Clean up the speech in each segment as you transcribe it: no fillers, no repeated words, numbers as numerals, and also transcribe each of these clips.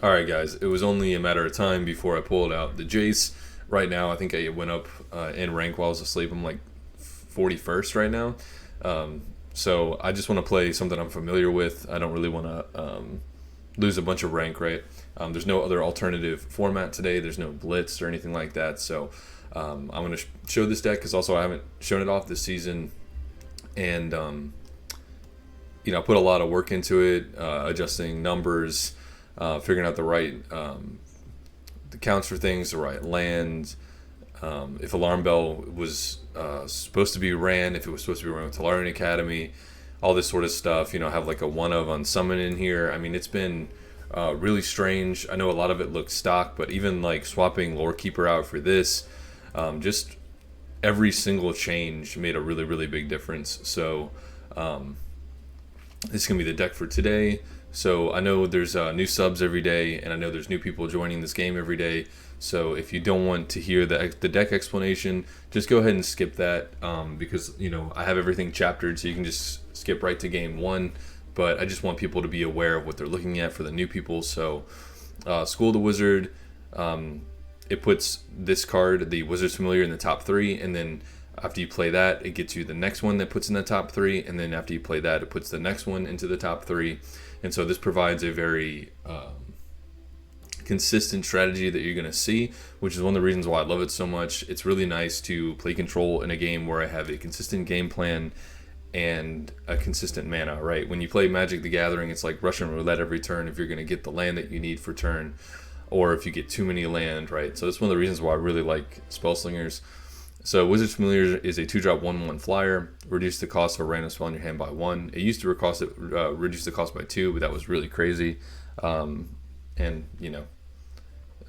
Alright guys, it was only a matter of time before I pulled out the Jace. Right now I think I went up in rank while I was asleep. I'm like 41st right now. Um, so I just want to play something I'm familiar with. I don't really want to lose a bunch of rank, right? There's no other alternative format today. There's no blitz or anything like that. So I'm going to show this deck because also I haven't shown it off this season. And, I put a lot of work into it, adjusting numbers, figuring out the right the counts for things, the right land. If Alarm Bell was supposed to be ran, if it was supposed to be ran with Tolarian Academy, all this sort of stuff. Have like a one of Unsummon in here. I mean, it's been really strange. I know a lot of it looks stock, but even like swapping Lorekeeper out for this, just every single change made a really, really big difference. So this is going to be the deck for today. So I know there's new subs every day, and I know there's new people joining this game every day. So if you don't want to hear the deck explanation, just go ahead and skip that because I have everything chaptered, so you can just skip right to game one. But I just want people to be aware of what they're looking at for the new people. So School of the Wizard, it puts this card, the Wizard's Familiar, in the top three, and then after you play that, it gets you the next one that puts in the top three, and then after you play that, it puts the next one into the top three. And so this provides a very consistent strategy that you're going to see, which is one of the reasons why I love it so much. It's really nice to play control in a game where I have a consistent game plan and a consistent mana, right? When you play Magic the Gathering, it's like Russian roulette every turn if you're going to get the land that you need for turn, or if you get too many land, right? So that's one of the reasons why I really like Spellslingers. So Wizard's Familiar is a 2-drop 1/1 flyer. Reduce the cost of a random spell in your hand by 1. It used to reduce the cost by 2, but that was really crazy. And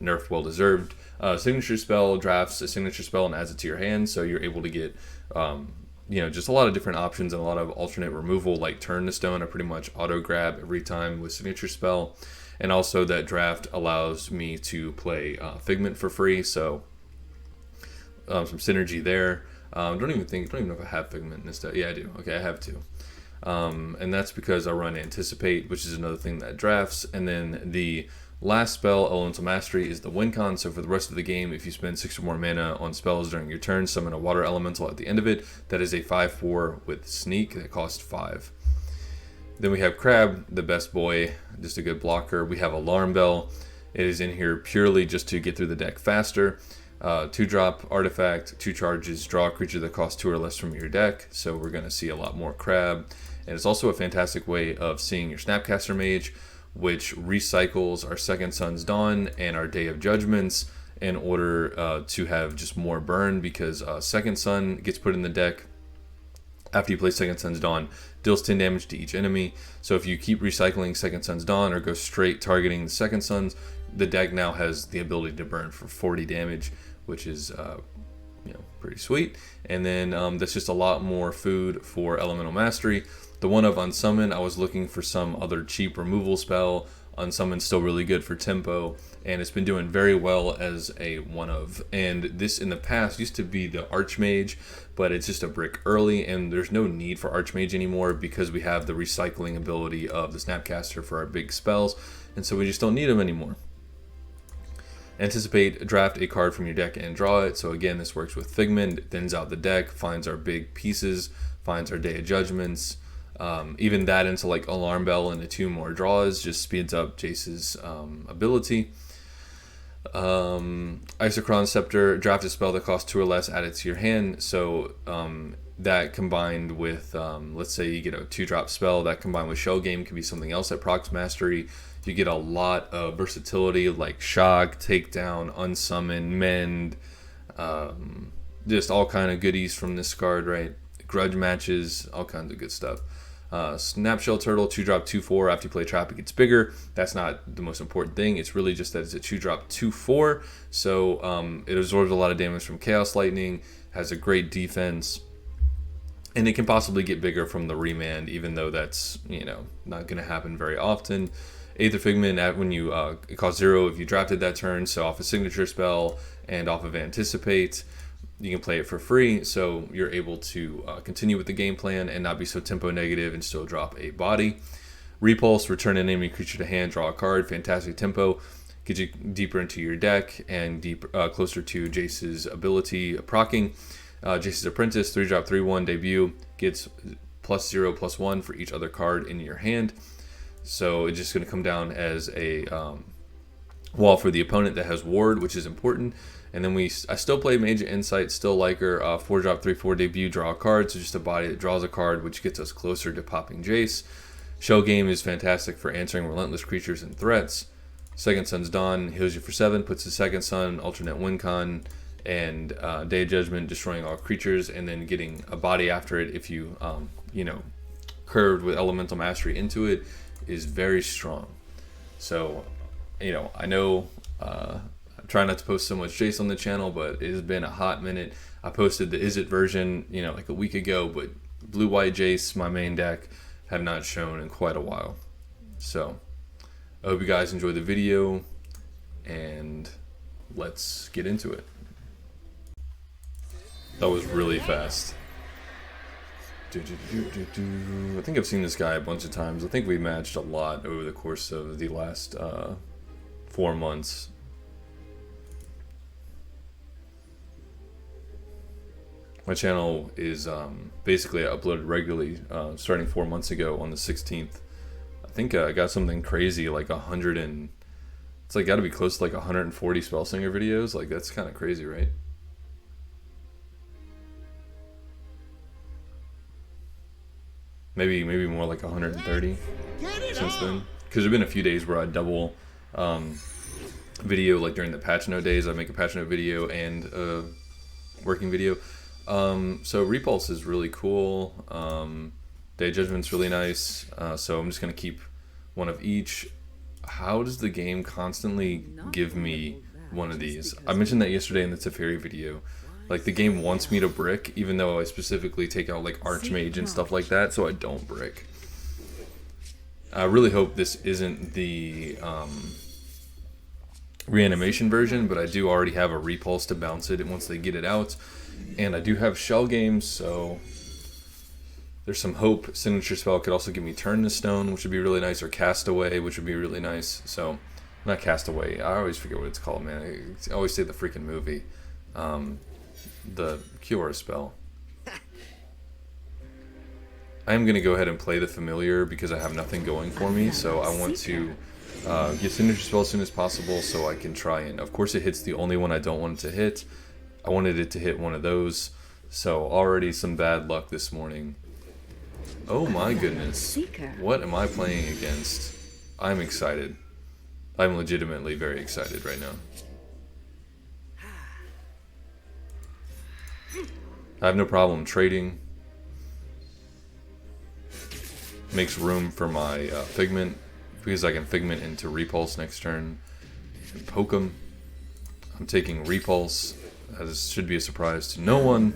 nerf well deserved. Signature spell drafts a signature spell and adds it to your hand, so you're able to get just a lot of different options and a lot of alternate removal, like Turn to Stone. I pretty much auto grab every time with signature spell, and also that draft allows me to play Figment for free. So some synergy there. Don't even know if I have Figment in this deck. Yeah, I do. Okay, I have two. And that's because I run Anticipate, which is another thing that drafts. And then the last spell, Elemental Mastery, is the win con. So for the rest of the game, if you spend 6 or more mana on spells during your turn, summon a Water Elemental at the end of it. That is a 5/4 with Sneak that costs 5. Then we have Crab, the best boy, just a good blocker. We have Alarm Bell. It is in here purely just to get through the deck faster. 2-drop artifact, 2 charges, draw a creature that costs 2 or less from your deck. So we're going to see a lot more Crab. And it's also a fantastic way of seeing your Snapcaster Mage, which recycles our Second Sun's Dawn and our Day of Judgments in order to have just more burn, because Second Sun gets put in the deck after you play Second Sun's Dawn, deals 10 damage to each enemy. So if you keep recycling Second Sun's Dawn or go straight targeting the Second Sun's, the deck now has the ability to burn for 40 damage, which is pretty sweet. And then that's just a lot more food for Elemental Mastery. The one of Unsummon, I was looking for some other cheap removal spell. Unsummon's still really good for tempo, and it's been doing very well as a one of. And this in the past used to be the Archmage, but it's just a brick early, and there's no need for Archmage anymore because we have the recycling ability of the Snapcaster for our big spells, and so we just don't need them anymore. Anticipate, draft a card from your deck and draw it. So again, this works with Figment. It thins out the deck, finds our big pieces, finds our Day of Judgments. Even that into like Alarm Bell and the 2 more draws just speeds up Jace's ability. Isochron Scepter, draft a spell that costs 2 or less, add it to your hand. So that combined with, let's say you get a 2-drop spell, that combined with Shell Game can be something else at Procs Mastery. You get a lot of versatility like Shock, Takedown, Unsummon, Mend, just all kind of goodies from this card, right? Grudge matches, all kinds of good stuff. Snapshell Turtle, 2-drop 2/4. After you play Trap, it gets bigger. That's not the most important thing. It's really just that it's a 2-drop 2/4. So it absorbs a lot of damage from Chaos Lightning, has a great defense, and it can possibly get bigger from the Remand, even though that's not going to happen very often. Aether Figment, when you it costs 0 if you drafted that turn, so off a signature spell and off of Anticipate, you can play it for free, so you're able to continue with the game plan and not be so tempo negative and still drop a body. Repulse, return an enemy creature to hand, draw a card. Fantastic tempo. Gets you deeper into your deck and closer to Jace's ability proccing. Jace's Apprentice, 3-drop, 3/1 debut, gets +0/+1 for each other card in your hand. So it's just going to come down as a wall for the opponent that has Ward, which is important. And then I still play Mage Insight, still like her. 4-drop, 3/4 debut, draw a card. So just a body that draws a card, which gets us closer to popping Jace. Shell Game is fantastic for answering relentless creatures and threats. Second Sun's Dawn heals you for 7, puts the Second Sun, alternate win con, and Day of Judgment, destroying all creatures, and then getting a body after it if you, curved with Elemental Mastery into it, is very strong. So, I know I try not to post so much Jace on the channel, but it has been a hot minute. I posted the Is It version, like a week ago, but Blue-White Jace, my main deck, have not shown in quite a while. So I hope you guys enjoyed the video, and let's get into it. That was really fast. I think I've seen this guy a bunch of times. I think we matched a lot over the course of the last 4 months. My channel is basically uploaded regularly starting 4 months ago on the 16th. I think I got something crazy like 100 and it's like got to be close to like 140 Spellslinger videos. Like that's kind of crazy, right? Maybe more like 130 since then. Because there've been a few days where I double video, like during the patch note days. I make a patch note video and a working video. So Repulse is really cool. Day of Judgment's really nice. So I'm just gonna keep one of each. How does the game constantly give me one of these? I mentioned that yesterday in the Teferi video. Like the game wants me to brick, even though I specifically take out like Archmage and stuff like that, so I don't brick. I really hope this isn't the reanimation version, but I do already have a Repulse to bounce it once they get it out. And I do have Shell Games, so there's some hope. Signature Spell could also give me Turn to Stone, which would be really nice, or Castaway, which would be really nice. So, not Castaway, I always forget what it's called, man. I always say the freaking movie. The Cure spell. I am going to go ahead and play the Familiar because I have nothing going for me, so I want to get Signature Spell as soon as possible so I can try and... Of course it hits the only one I don't want it to hit. I wanted it to hit one of those, so already some bad luck this morning. Oh my goodness. What am I playing against? I'm excited. I'm legitimately very excited right now. I have no problem trading. Makes room for my Figment, because I can Figment into Repulse next turn and poke them. I'm taking Repulse. This should be a surprise to no one.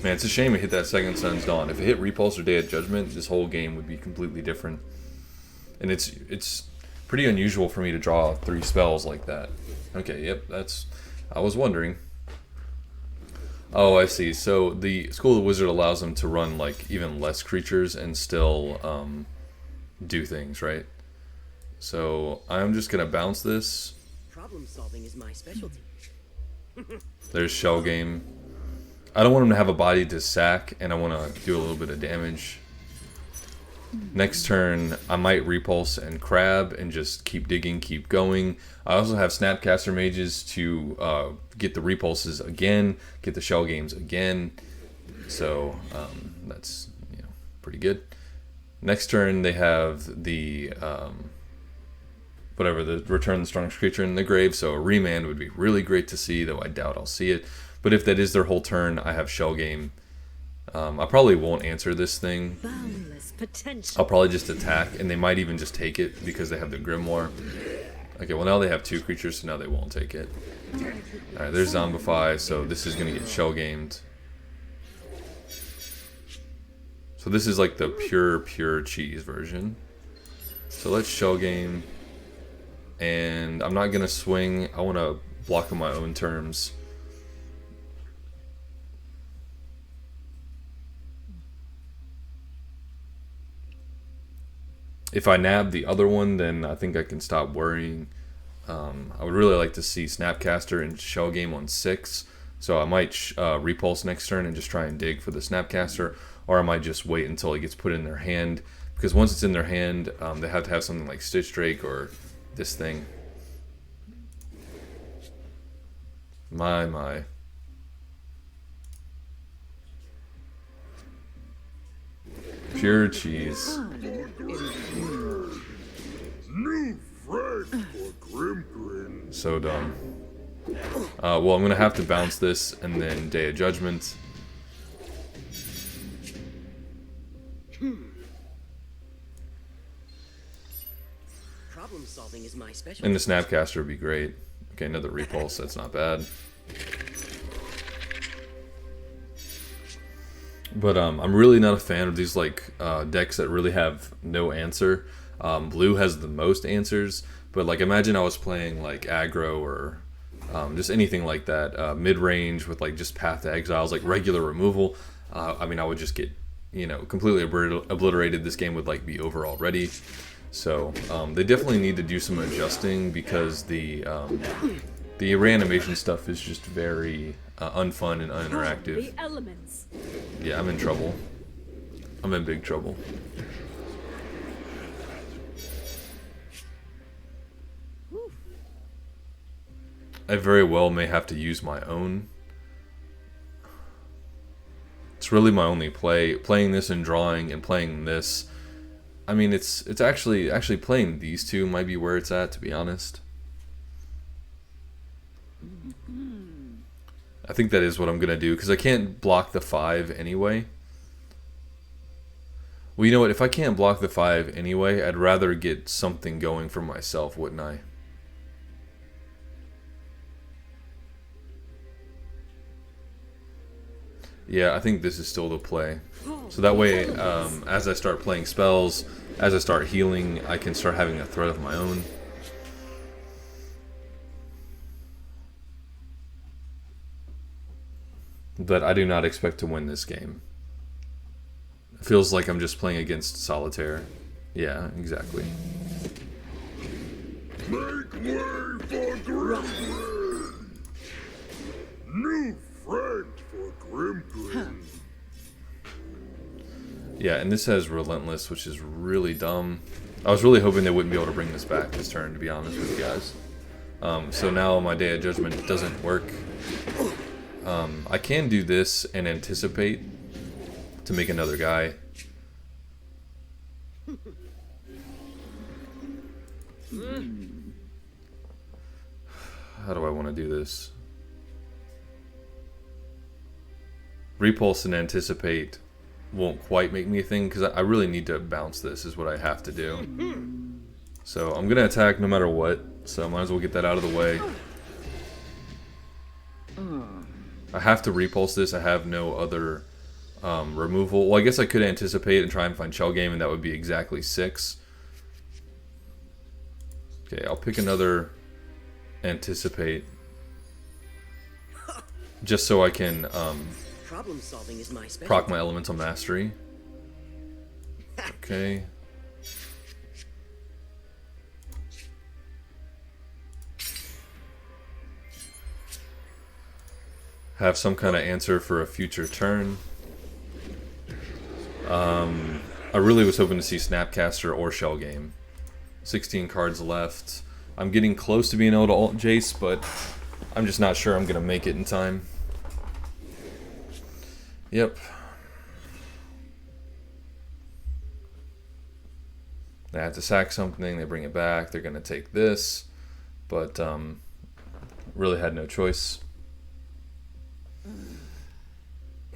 Man, it's a shame it hit that Second Sun's Dawn. If it hit Repulse or Day of Judgment, this whole game would be completely different. And it's pretty unusual for me to draw 3 spells like that. Okay, yep, that's... I was wondering. Oh, I see. So the School of the Wizard allows them to run like even less creatures and still do things, right? So I'm just gonna bounce this. Problem solving is my specialty. There's Shell Game. I don't want him to have a body to sack, and I want to do a little bit of damage. Next turn, I might Repulse and Crab and just keep digging, keep going. I also have Snapcaster Mages to get the Repulses again, get the Shell Games again. So that's pretty good. Next turn, they have the the Return the Strongest Creature in the Grave. So a Remand would be really great to see, though I doubt I'll see it. But if that is their whole turn, I have Shell Game. I probably won't answer this thing. I'll probably just attack, and they might even just take it because they have the Grimoire. Okay, well now they have 2 creatures, so now they won't take it. Alright, there's Zombify, so this is going to get Shell Gamed. So this is like the pure cheese version. So let's Shell Game. And I'm not going to swing. I want to block on my own terms. If I nab the other one, then I think I can stop worrying. I would really like to see Snapcaster and Shell Game on 6. So I might Repulse next turn and just try and dig for the Snapcaster. Or I might just wait until it gets put in their hand. Because once it's in their hand, they have to have something like Stitch Drake or this thing. My. Pure cheese. So dumb. Well, I'm going to have to bounce this and then Day of Judgment. Problem solving is my specialty. And the Snapcaster would be great. Okay, another Repulse. That's not bad. But I'm really not a fan of these like decks that really have no answer. Blue has the most answers, but like imagine I was playing like aggro or just anything like that, mid-range with like just Path to Exiles, like regular removal. I mean, I would just get, you know, completely obliterated. This game would like be over already. So they definitely need to do some adjusting because the reanimation stuff is just very unfun and uninteractive. Yeah, I'm in trouble. I'm in big trouble. I very well may have to use my own. It's really my only play. Playing this and drawing and playing this. I mean, it's actually playing these two might be where it's at, to be honest. I think that is what I'm gonna do because I can't block the 5 anyway. Well, you know what? If I can't block the 5 anyway, I'd rather get something going for myself, wouldn't I? Yeah, I think this is still the play. So that way, as I start playing spells, as I start healing, I can start having a threat of my own. But I do not expect to win this game. It feels like I'm just playing against Solitaire. Yeah, exactly. Make way for Grimgrin! New friend for Grimgrin! Yeah, and this has Relentless, which is really dumb. I was really hoping they wouldn't be able to bring this back this turn, to be honest with you guys. So now my Day of Judgment doesn't work. I can do this and anticipate to make another guy. How do I want to do this? Repulse and anticipate won't quite make me a thing because I really need to bounce this is what I have to do. So I'm going to attack no matter what, so I might as well get that out of the way. I have to repulse this. I have no other removal. Well, I guess I could anticipate and try and find Shell Game, and that would be exactly 6. Okay, I'll pick another anticipate. Just so I can problem solving is my specialty. proc my Elemental Mastery. Okay. Have some kind of answer for a future turn. I really was hoping to see Snapcaster or Shell Game. 16 cards left. I'm getting close to being able to ult Jace, but I'm just not sure I'm going to make it in time. Yep. They have to sack something, they bring it back, they're going to take this, but really had no choice.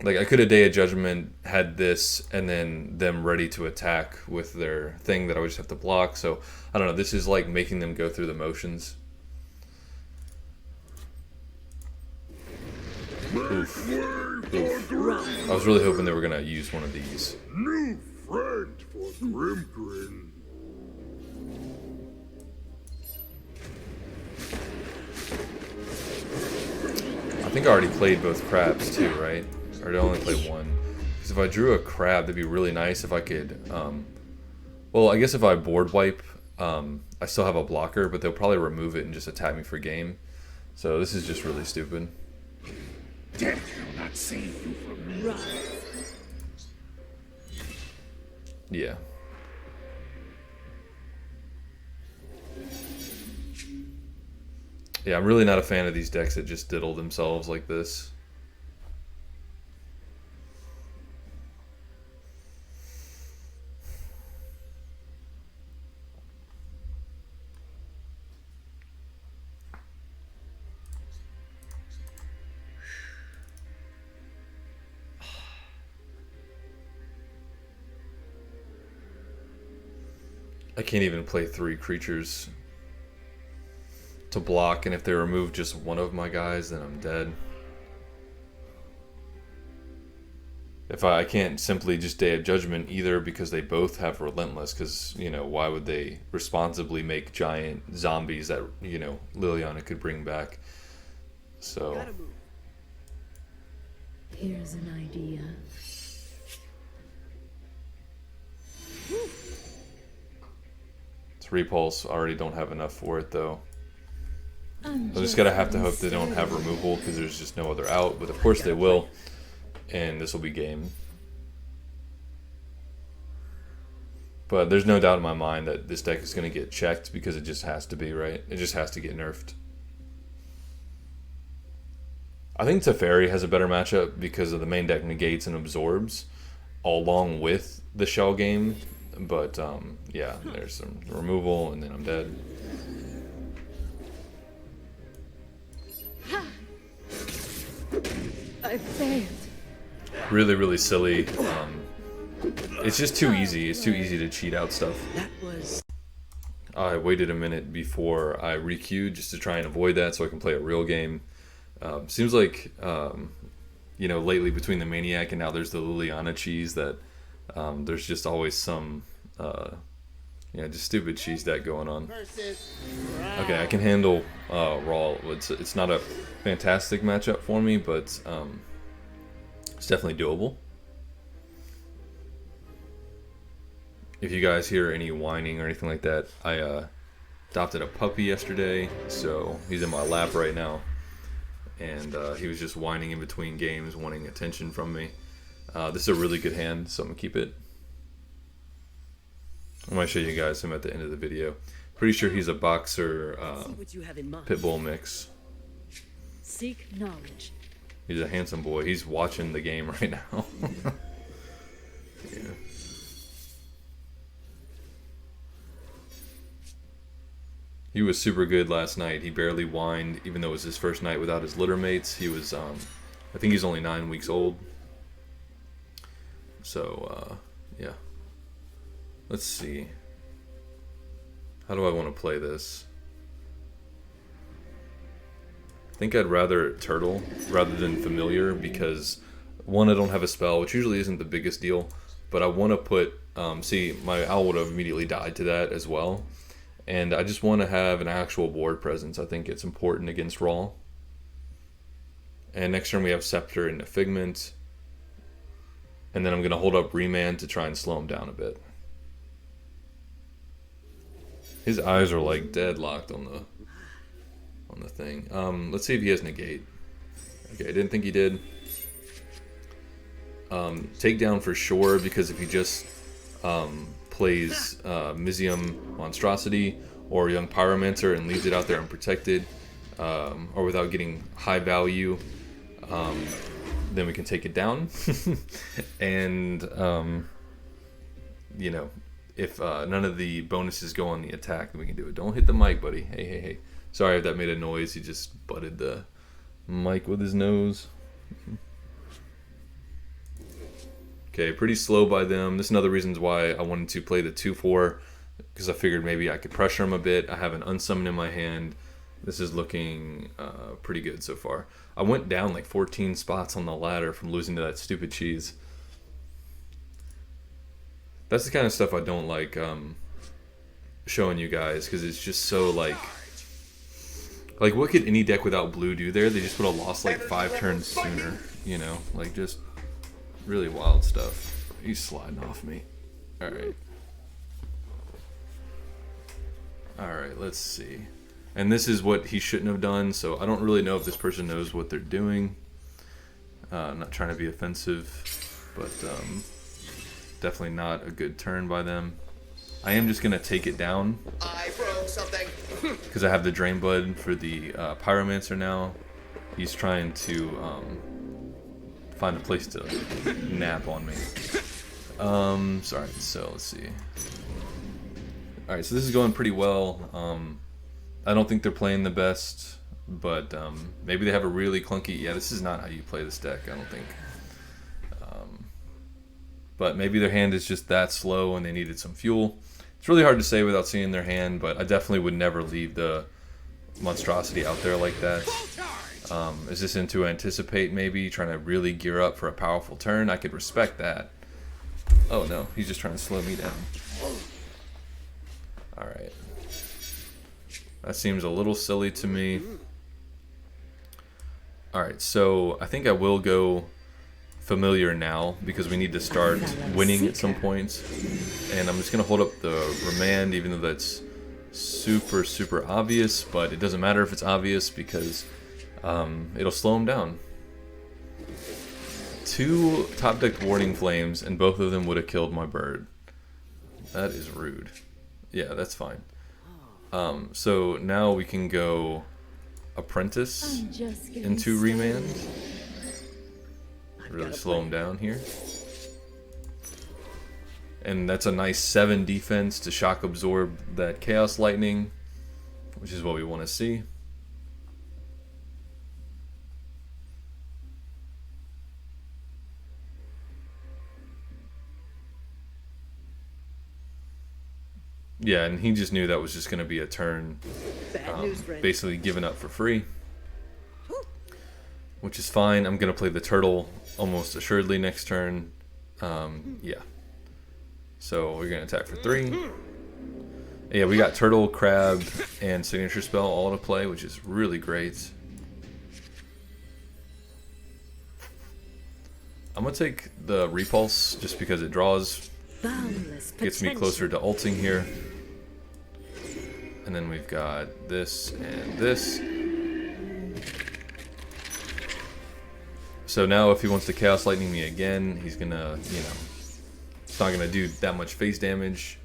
Like, I could have Day of Judgment, had this, and then them ready to attack with their thing that I would just have to block. So, I don't know, this is like making them go through the motions. Oof. Oof. I was really hoping they were going to use one of these. New friend for Grimgrin. I think I already played both crabs too, right? Or did I only play one? Because if I drew a crab, that'd be really nice if I could... well, Well, I guess if I board wipe, I still have a blocker, but they'll probably remove it and just attack me for game. So this is just really stupid. Death will not save you from me. Run. Yeah. Yeah, I'm really not a fan of these decks that just diddle themselves like this. I can't even play 3 creatures to block, and if they remove just one of my guys, then I'm dead. If I can't simply just Day of Judgment either, because they both have Relentless, because, you know, why would they responsibly make giant zombies that, you know, Liliana could bring back? So Gotta move. Here's an idea. it's Repulse. I already don't have enough for it though. I'm I just gotta have to hope they don't have removal, because there's just no other out, but of course they will, and this will be game. But there's no doubt in my mind that this deck is going to get checked, because it just has to be, right? It just has to get nerfed. I think Teferi has a better matchup because of the main deck negates and absorbs, along with the shell game. But yeah, there's some removal, and then I'm dead. I failed. Really, really silly. It's just too easy. It's too easy to cheat out stuff. That was I waited a minute before I requeued just to try and avoid that so I can play a real game. Seems like, you know, lately between the Maniac and now there's the Liliana cheese that there's just always some, yeah, just stupid cheese deck going on. Okay, I can handle Raw. It's not a fantastic matchup for me, but it's definitely doable. If you guys hear any whining or anything like that, I adopted a puppy yesterday, so he's in my lap right now, and he was just whining in between games, wanting attention from me. This is a really good hand, so I'm gonna keep it. I'm gonna show you guys him at the end of the video. Pretty sure he's a boxer see what you have in mind. pit bull mix. Seek knowledge. He's a handsome boy. He's watching the game right now. Yeah. He was super good last night. He barely whined, even though it was his first night without his litter mates. He was, I think he's only 9 weeks old. So, yeah. Let's see. How do I want to play this? I think I'd rather Turtle rather than Familiar, because one, I don't have a spell, which usually isn't the biggest deal, but I want to put, see, my owl would have immediately died to that as well. And I just want to have an actual board presence. I think it's important against Raw. And next turn we have Scepter and a Figment. And then I'm going to hold up Remand to try and slow him down a bit. His eyes are like deadlocked on the thing. Let's see if he has Negate. Okay, I didn't think he did. Takedown for sure, because if he just plays Mizium Monstrosity or Young Pyromancer and leaves it out there unprotected, or without getting high value, then we can take it down. And you know, if none of the bonuses go on the attack, then we can do it. Don't hit the mic, buddy. Hey, hey, hey. Sorry if that made a noise. He just butted the mic with his nose. Okay, pretty slow by them. This is another reasons why I wanted to play the 2/4, because I figured maybe I could pressure him a bit. I have an Unsummon in my hand. This is looking pretty good so far. I went down like 14 spots on the ladder from losing to that stupid cheese. That's the kind of stuff I don't like showing you guys, because it's just so like what could any deck without blue do there? They just would have lost like 5 turns sooner, you know, like just really wild stuff. He's sliding off me. All right. Alright, let's see. And this is what he shouldn't have done, so I don't really know if this person knows what they're doing. I'm not trying to be offensive, but definitely not a good turn by them. I am just going to take it down. I broke something. Because I have the Drain Blood for the Pyromancer now. He's trying to find a place to nap on me. Sorry, so let's see. Alright, so this is going pretty well. I don't think they're playing the best, but maybe they have a really clunky... Yeah, this is not how you play this deck, I don't think. But maybe their hand is just that slow and they needed some fuel. It's really hard to say without seeing their hand, but I definitely would never leave the monstrosity out there like that. Is this into Anticipate maybe, trying to really gear up for a powerful turn? I could respect that. Oh no, he's just trying to slow me down. Alright. That seems a little silly to me. Alright, so I think I will go Familiar now because we need to start winning at some points. And I'm just going to hold up the Remand even though that's super obvious, but it doesn't matter if it's obvious because it'll slow him down. 2 top decked Warding Flames and both of them would have killed my bird. That is rude. Yeah, that's fine. So now we can go Apprentice into Remand. Really slow him down here. And that's a nice 7 defense to shock absorb that Chaos Lightning, which is what we want to see. Yeah, and he just knew that was just going to be a turn, basically given up for free, which is fine. I'm going to play the turtle almost assuredly next turn. Yeah. So we're going to attack for 3. Yeah, we got turtle, crab, and signature spell all to play, which is really great. I'm going to take the Repulse just because it draws, gets me closer to ulting here. And then we've got this and this. So now if he wants to Chaos Lightning me again, he's going to, you know, it's not going to do that much face damage.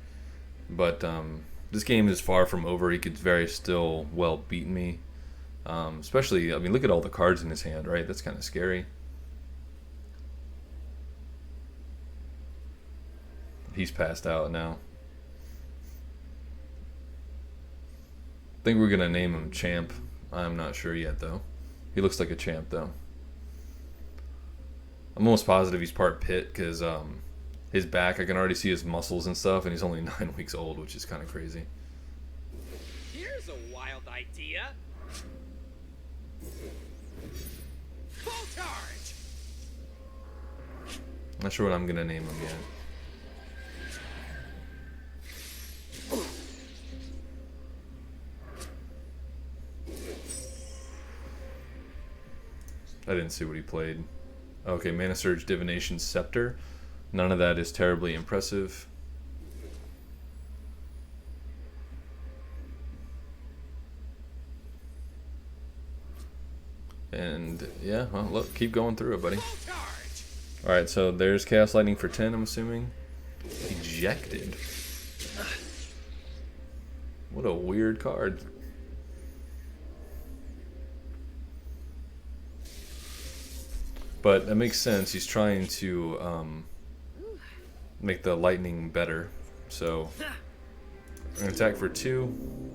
But this game is far from over. He could very still well beat me. Especially, I mean, look at all the cards in his hand, right? That's kind of scary. He's passed out now. I think we're going to name him Champ. I'm not sure yet, though. He looks like a champ, though. I'm almost positive he's part pit, because his back, I can already see his muscles and stuff, and he's only 9 weeks old, which is kind of crazy. Here's a wild idea. Full charge. Not sure what I'm going to name him yet. I didn't see what he played. Okay, Mana Surge, Divination, Scepter. None of that is terribly impressive. And yeah, well, look, keep going through it, buddy. Alright, so there's Chaos Lightning for 10, I'm assuming. Ejected. What a weird card. But that makes sense. He's trying to make the lightning better. So I'm going to attack for 2.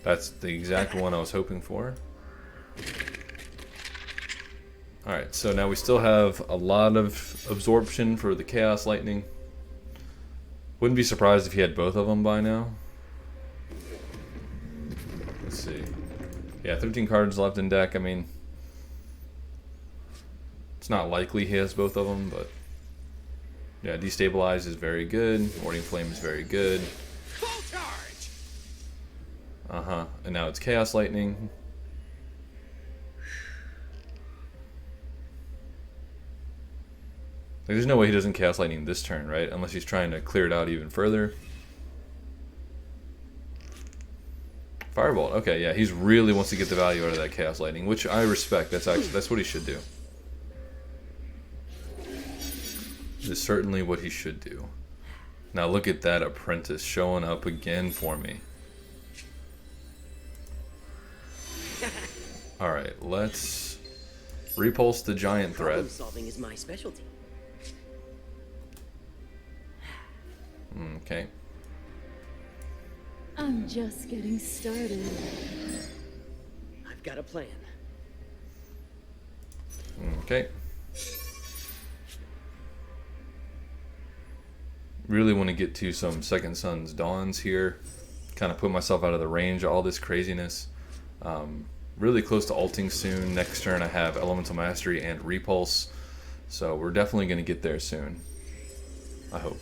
That's the exact one I was hoping for. Alright, so now we still have a lot of absorption for the Chaos Lightning. Wouldn't be surprised if he had both of them by now. Let's see. Yeah, 13 cards left in deck. I mean, it's not likely he has both of them, but yeah, Destabilize is very good. Warding Flame is very good. Full charge. And now it's Chaos Lightning. there's no way he doesn't Chaos Lightning this turn, right? Unless he's trying to clear it out even further. Firebolt. Okay, yeah, he's really wants to get the value out of that Chaos Lightning, which I respect. That's what he should do. Is certainly what he should do. Now look at that Apprentice showing up again for me. Alright, let's repulse the giant threat. Problem solving is my specialty. Okay. I'm just getting started. I've got a plan. Okay. Really want to get to some Second Sun's Dawns here. Kind of put myself out of the range of all this craziness. Really close to ulting soon. Next turn I have Elemental Mastery and Repulse. So we're definitely going to get there soon. I hope.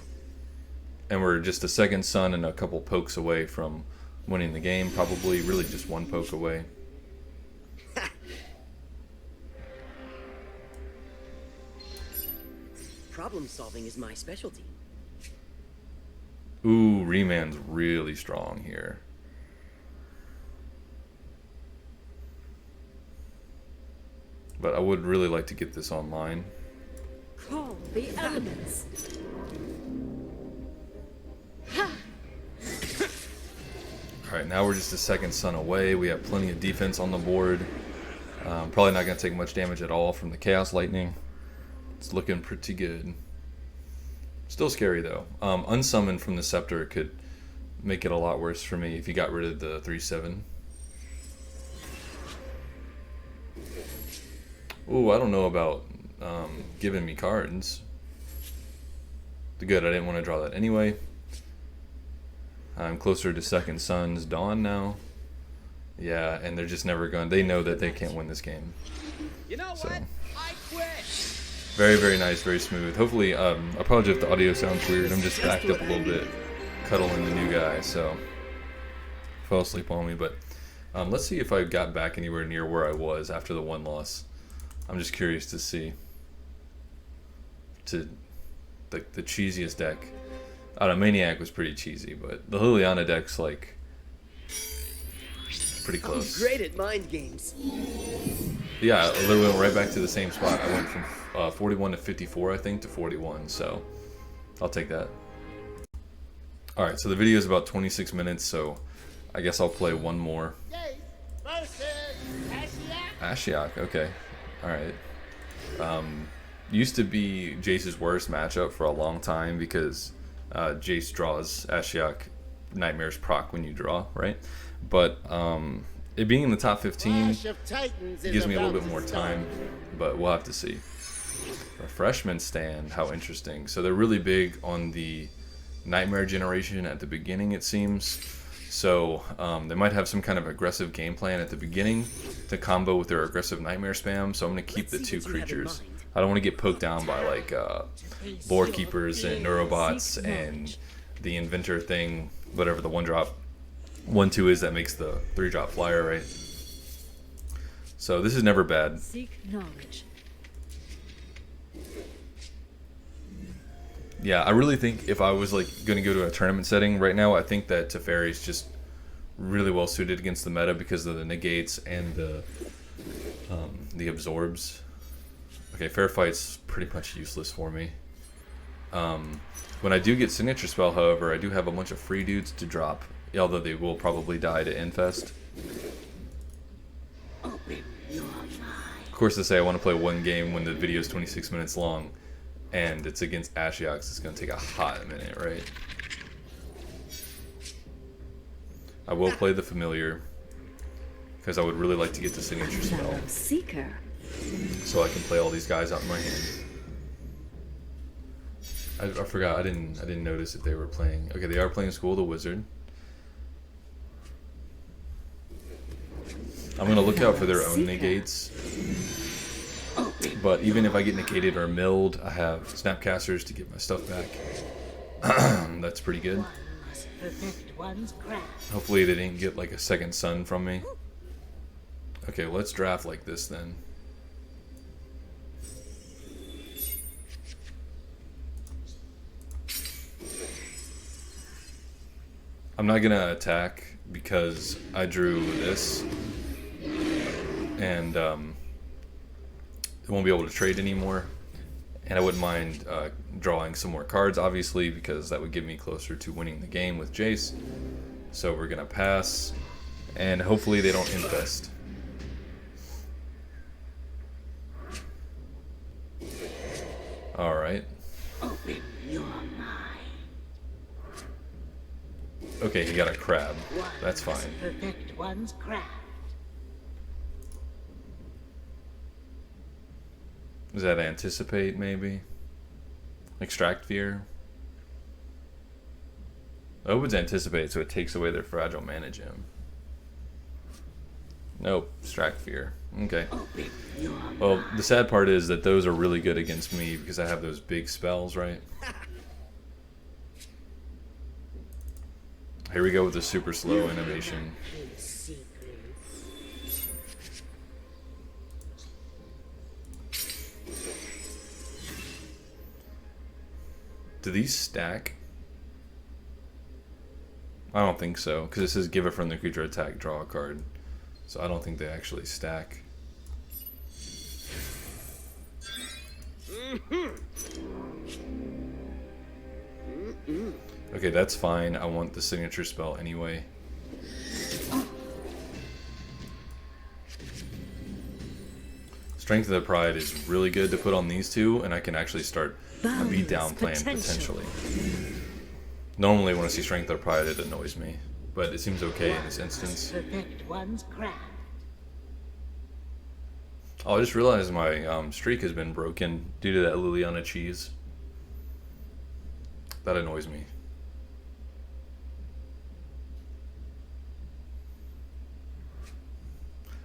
And we're just a Second Sun and a couple pokes away from winning the game. Probably really just one poke away. Problem solving is my specialty. Ooh, Remand's really strong here. But I would really like to get this online. Call the elements. Alright, now we're just a Second Sun away. We have plenty of defense on the board. Probably not going to take much damage at all from the Chaos Lightning. It's looking pretty good. Still scary though. Unsummon from the Scepter could make it a lot worse for me if you got rid of the 3/7. Ooh, I don't know about giving me cards. Good, I didn't want to draw that anyway. I'm closer to Second Sun's Dawn now. Yeah, and they're just never going. They know that they can't win this game. You know So. what? I quit. Very, very nice, very smooth. Hopefully, I apologize if the audio sounds weird. I'm just backed up a little bit, cuddling the new guy, so fell asleep on me. But let's see if I got back anywhere near where I was after the one loss. I'm just curious to see. To the cheesiest deck. I don't know, Maniac was pretty cheesy, but the Liliana deck's like pretty close. I'm great at mind games. Yeah, I literally went right back to the same spot. I went from 41 to 54, I think, to 41, so I'll take that. Alright, so the video is about 26 minutes, so I guess I'll play one more. Jace versus Ashiok, okay. Alright. Used to be Jace's worst matchup for a long time because Jace draws Ashiok Nightmares proc when you draw, right? But it being in the top 15 gives me a little bit more time, but we'll have to see. Refreshment stand, how interesting. So they're really big on the Nightmare generation at the beginning, it seems. So they might have some kind of aggressive game plan at the beginning to combo with their aggressive Nightmare spam. So I'm going to keep the two creatures. I don't want to get poked down by like Lore Keepers and Neurobots and the Inventor thing, whatever the 1-drop 1/2 is that makes the 3-drop flyer, right? So this is never bad. Seek knowledge. Yeah, I really think if I was like going to go to a tournament setting right now, I think that Teferi is just really well suited against the meta because of the negates and the absorbs. Okay, Fair Fight's pretty much useless for me. When I do get Signature Spell, however, I do have a bunch of free dudes to drop, although they will probably die to Infest. Of course, to say I want to play one game when the video is 26 minutes long, and it's against Ashiok, it's going to take a hot minute, right? I will play the Familiar, because I would really like to get the Signature Spell, Seeker. so I can play all these guys out in my hand. I forgot, I didn't notice if they were playing. Okay, they are playing School of the Wizard. I'm going to look out for their own negates. But even if I get negated or milled, I have Snapcasters to get my stuff back. That's pretty good. Hopefully they didn't get like a Second Sun from me. Okay, let's draft like this then. I'm not gonna attack because I drew this, and I won't be able to trade anymore. And I wouldn't mind drawing some more cards, obviously, because that would get me closer to winning the game with Jace. So we're gonna pass, and hopefully they don't infest. All right. Open your mind. Okay, he got a crab. That's fine. Perfect one's craft. Does that anticipate, maybe? Extract fear? I hope it's anticipate, so it takes away their fragile mana gem. Nope, extract fear. Okay. Open your Well, the sad part is that those are really good against me because I have those big spells, right? Here we go with the super slow animation. Do these stack? I don't think so, because it says give it from the creature attack, draw a card. So I don't think they actually stack. Okay, that's fine. I want the signature spell anyway. Strength of the Pride is really good to put on these two, and I can actually start a beatdown plan potentially. Normally when I see Strength of the Pride it annoys me, but it seems okay in this instance. Perfect one's craft. Oh, I just realized my streak has been broken due to that Liliana cheese. That annoys me.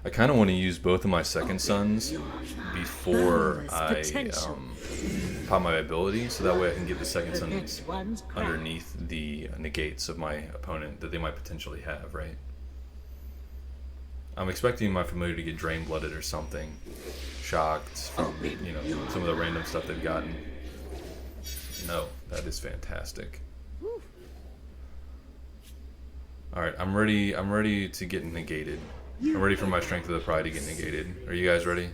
I kind of want to use both of my second sons before I pop my ability, so that way I can get the second sons underneath the negates of my opponent that they might potentially have, right? I'm expecting my familiar to get drain blooded or something, shocked from, you know, some of the random stuff they've gotten. No, that is fantastic. All right, I'm ready to get negated. I'm ready for my Strength of the Pride to get negated. Are you guys ready?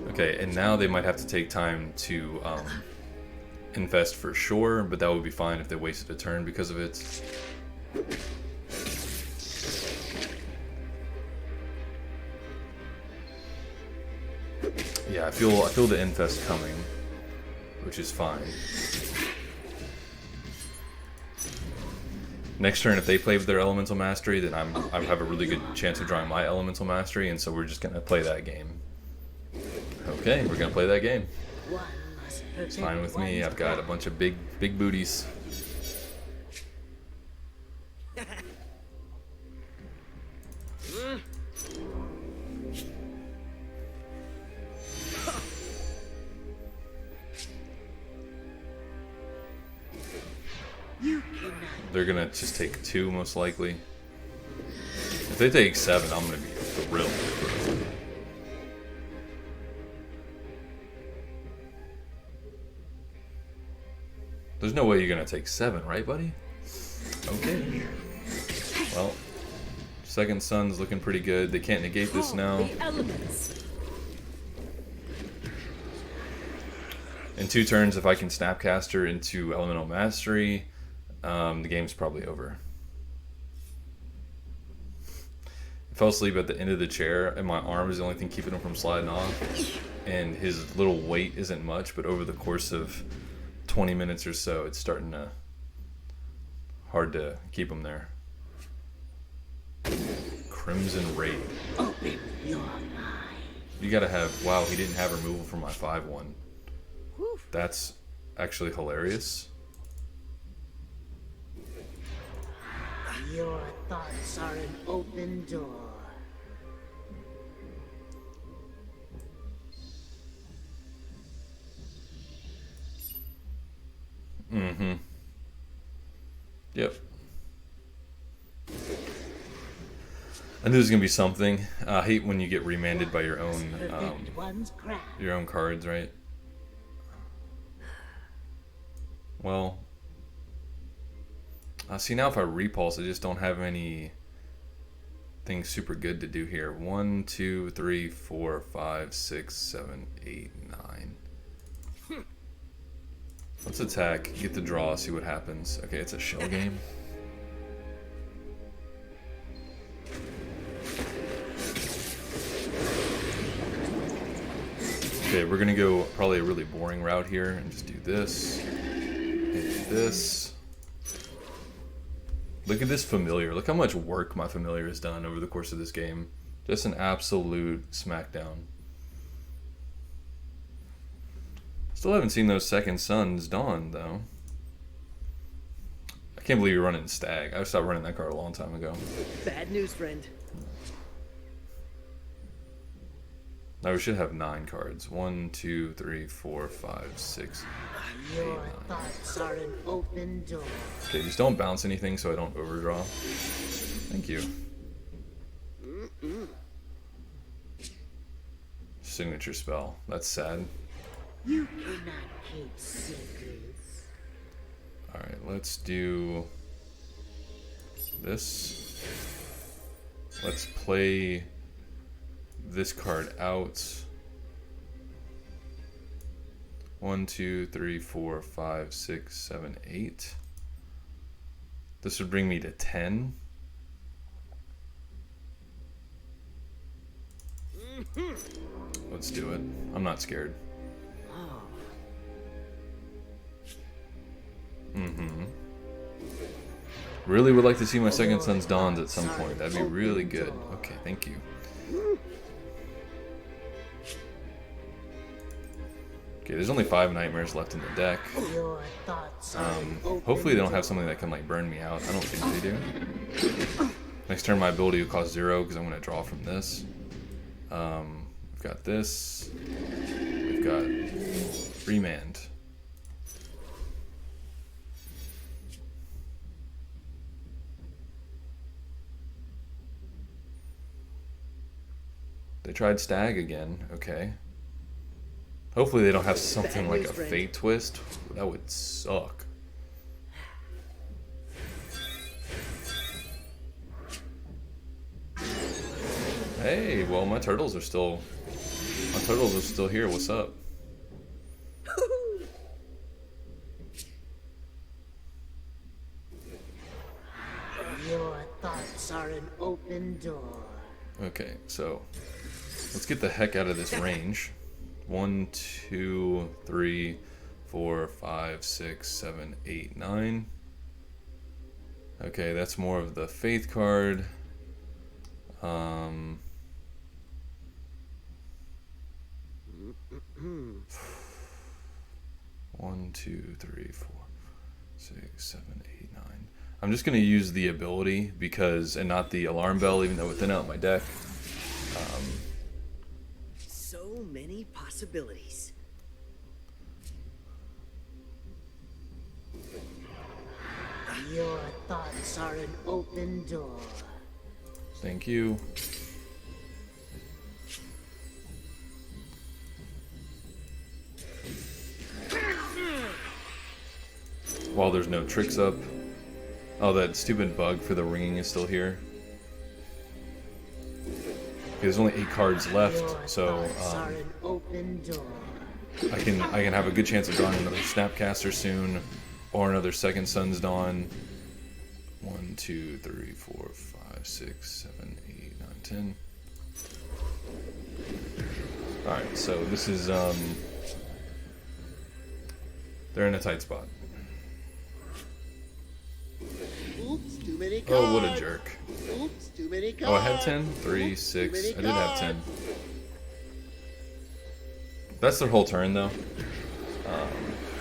Okay, and now they might have to take time to infest for sure, but that would be fine if they wasted a turn because of it. Yeah, I feel the infest coming, which is fine. Next turn, if they play with their Elemental Mastery, then I have a really good chance of drawing my Elemental Mastery, and so we're just gonna play that game. Okay, we're gonna play that game. It's fine with me. I've got a bunch of big booties. They're gonna just take 2 most likely. If they take 7, I'm gonna be thrilled. There's no way you're gonna take 7, right, buddy? Okay. Well, second son's looking pretty good. They can't negate this now. The elements. In 2 turns, if I can Snapcaster into Elemental Mastery, the game's probably over. I fell asleep at the end of the chair, and my arm is the only thing keeping him from sliding off. And his little weight isn't much, but over the course of 20 minutes or so, it's starting to hard to keep him there. Crimson Raid. Open your mind. You gotta have, wow, he didn't have removal for my 5/1. That's actually hilarious. Your thoughts are an open door. Mm-hmm. Yep. I knew there was gonna be something. I hate when you get remanded by your own cards, right? Well, see now if I repulse, I just don't have anything super good to do here. 1, 2, 3, 4, 5, 6, 7, 8, 9. Let's attack, get the draw, see what happens. Okay, it's a shell game. Okay, we're gonna go probably a really boring route here and just do this and this. Look at this familiar. Look how much work my familiar has done over the course of this game. Just an absolute smackdown. Still haven't seen those second suns dawn though. I can't believe you're running Stag. I stopped running that card a long time ago. Bad news, friend. Now we should have 9 cards. 1, 2, 3, 4, 5, 6, 8, 9. Your thoughts are an open door. Okay, just don't bounce anything so I don't overdraw. Thank you. Signature spell. That's sad. You cannot keep secrets. Alright, let's do this. Let's play this card out. 1, 2, 3, 4, 5, 6, 7, 8. This would bring me to 10. Let's do it. I'm not scared. Really would like to see my second sun's dawns at some point. That'd be really good. Okay, thank you. Okay, there's only 5 nightmares left in the deck. Your thoughts are an open Hopefully they don't have something that can like burn me out. I don't think they do. Next turn my ability will cost 0 because I'm going to draw from this. We've got this. We've got Remand. They tried Stag again. Okay. Hopefully they don't have something like a Fate Twist. That would suck. Hey, well my turtles are still here. What's up? Your thoughts are an open door. Okay, so let's get the heck out of this range. 1, 2, 3, 4, 5, 6, 7, 8, 9. Okay, that's more of the Faith card. 1, 2, 3, 4, 6, 7, 8, 9. I'm just gonna use the ability because, and not the alarm bell, even though it's thin out my deck. So many possibilities. Your thoughts are an open door. Thank you. While there's no tricks up. Oh, that stupid bug for the ringing is still here. Okay, there's only 8 cards left, so I can have a good chance of drawing another Snapcaster soon, or another second Sun's Dawn. 1, 2, 3, 4, 5, 6, 7, 8, 9, 10. Alright, so this is they're in a tight spot. Oops, too many cards. Oh, what a jerk. Oops, too many cards. Oh, I had 10? 3, 6. I did have 10. That's their whole turn, though.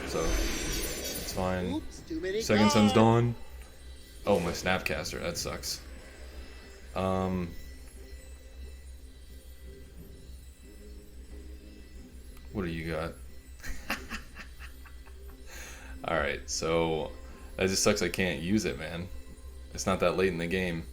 So, it's fine. Oops, too many Second Sun's cards. Dawn. Oh, my Snapcaster. That sucks. What do you got? Alright, so that just sucks I can't use it, man. It's not that late in the game.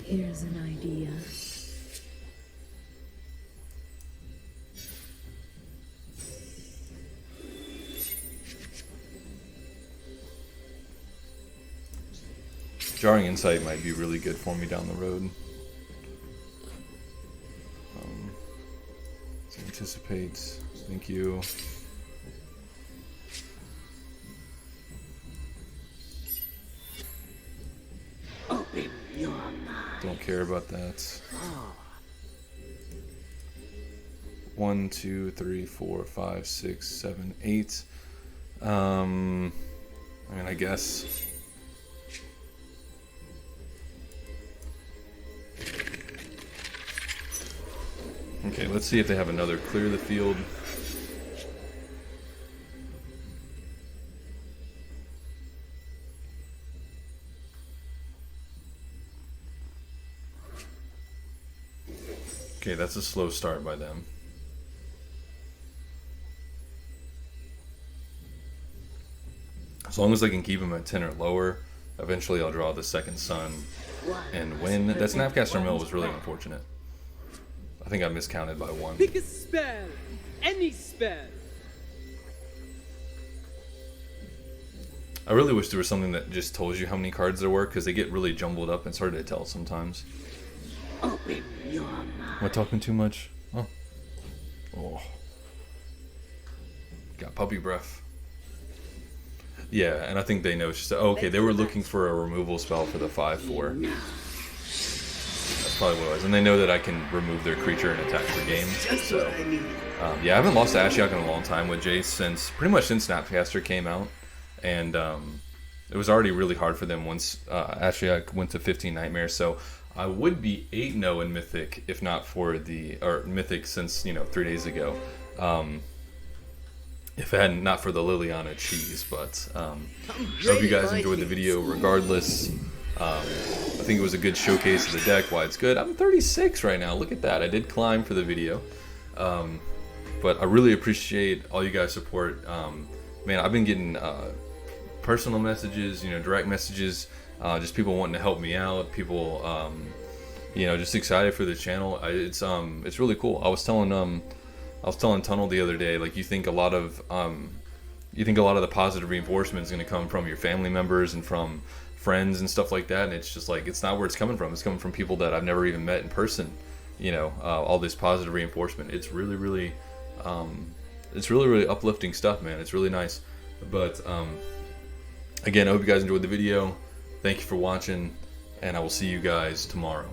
Here's an idea. Jarring Insight might be really good for me down the road. Anticipates. Thank you. Open your mind. Don't care about that. 1, 2, 3, 4, 5, 6, 7, 8. I mean, I guess. Okay, let's see if they have another clear the field. Okay, that's a slow start by them. As long as I can keep them at 10 or lower, eventually I'll draw the second sun and win. That Snapcaster mill was really unfortunate. I think I miscounted by 1. Pick a spell. Any spell. I really wish there was something that just told you how many cards there were, because they get really jumbled up and it's hard to tell sometimes. Open your mind. Am I talking too much? Oh. Oh. Got puppy breath. Yeah, and I think they know. It's just, oh, okay, they were looking for a removal spell for the 5/4. That's probably what it was. And they know that I can remove their creature and attack for game. So, yeah, I haven't lost to Ashiok in a long time with Jace since, pretty much since Snapcaster came out. And it was already really hard for them once Ashiok went to 15 Nightmares. So I would be 8-0 in Mythic if not for the, or Mythic since, 3 days ago. If it hadn't not for the Liliana cheese, but I hope you guys enjoyed the video regardless. I think it was a good showcase of the deck, why it's good. I'm 36 right now, look at that. I did climb for the video. But I really appreciate all you guys' support. Man, I've been getting personal messages, direct messages, just people wanting to help me out, people, just excited for the channel. It's really cool. I was telling Tunnel the other day, like, you think a lot of the positive reinforcement is going to come from your family members and from friends and stuff like that, and it's just like, it's not where it's coming from. It's coming from people that I've never even met in person. All this positive reinforcement. It's really, really uplifting stuff, man. It's really nice. But again, I hope you guys enjoyed the video. Thank you for watching, and I will see you guys tomorrow.